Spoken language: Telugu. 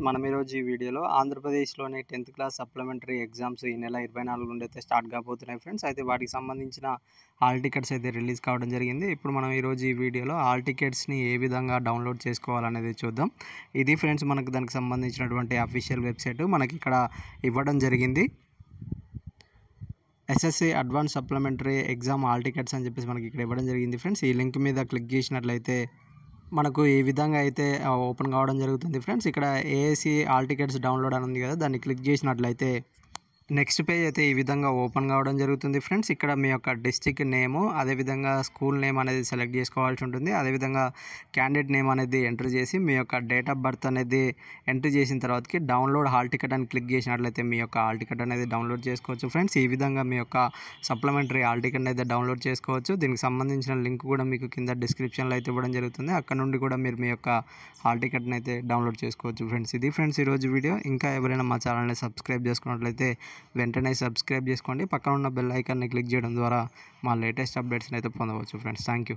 మనం ఈరోజు ఈ వీడియోలో ఆంధ్రప్రదేశ్‌లోని 10థ్ క్లాస్ సప్లిమెంటరీ ఎగ్జామ్స్ ఈ నెల 24 నుండి అయితే స్టార్ట్ కాబోతున్నాయి ఫ్రెండ్స్. అయితే వాటికి సంబంధించిన హాల్ టికెట్స్ అయితే రిలీజ్ కావడం జరిగింది. ఇప్పుడు మనం ఈరోజు ఈ వీడియోలో హాల్ టికెట్స్‌ని ఏ విధంగా డౌన్‌లోడ్ చేసుకోవాలనేది చూద్దాం. ఇది ఫ్రెండ్స్ మనకు దానికి సంబంధించినటువంటి అఫీషియల్ వెబ్‌సైట్ మనకి ఇక్కడ ఇవ్వడం జరిగింది. SSC advance supplementary exam hall tickets అని చెప్పేసి మనకి ఇక్కడ ఇవ్వడం జరిగింది ఫ్రెండ్స్. ఈ లింక్ మీద క్లిక్ చేసినట్లయితే మనకు ఈ విధంగా అయితే ఓపెన్ కావడం జరుగుతుంది ఫ్రెండ్స్. ఇక్కడ ఏఎస్‌సి హాల్ టికెట్స్ డౌన్‌లోడ్ అని ఉంది కదా, దాన్ని క్లిక్ చేసినట్లయితే నెక్స్ట్ పేజ్ అయితే ఈ విధంగా ఓపెన్ కావడం జరుగుతుంది ఫ్రెండ్స్. ఇక్కడ మీ యొక్క డిస్ట్రిక్ట్ నేము, అదేవిధంగా స్కూల్ నేమ్ అనేది సెలెక్ట్ చేసుకోవాల్సి ఉంటుంది. అదేవిధంగా క్యాండిడేట్ నేమ్ అనేది ఎంటర్ చేసి మీ యొక్క డేట్ ఆఫ్ బర్త్ అనేది ఎంటర్ చేసిన తర్వాతకి డౌన్లోడ్ హాల్ టికెట్ అని క్లిక్ చేసినట్లయితే మీ యొక్క హాల్ టికెట్ అనేది డౌన్లోడ్ చేసుకోవచ్చు ఫ్రెండ్స్. ఈ విధంగా మీ యొక్క సప్లిమెంటరీ హాల్ టికెట్ అయితే డౌన్లోడ్ చేసుకోవచ్చు. దీనికి సంబంధించిన లింక్ కూడా మీకు కింద డిస్క్రిప్షన్లో అయితే ఇవ్వడం జరుగుతుంది. అక్కడ నుండి కూడా మీరు మీ యొక్క హాల్ టికెట్ని అయితే డౌన్లోడ్ చేసుకోవచ్చు ఫ్రెండ్స్. ఇది ఫ్రెండ్స్ ఈరోజు వీడియో. ఇంకా ఎవరైనా మా ఛానల్ని సబ్స్క్రైబ్ చేసుకున్నట్లయితే వెంటనే సబ్స్క్రైబ్ చేసుకోండి. పక్కన ఉన్న బెల్ ఐకాన్ని క్లిక్ చేయడం ద్వారా మా లేటెస్ట్ అప్డేట్స్ని అయితే పొందవచ్చు ఫ్రెండ్స్. Thank you.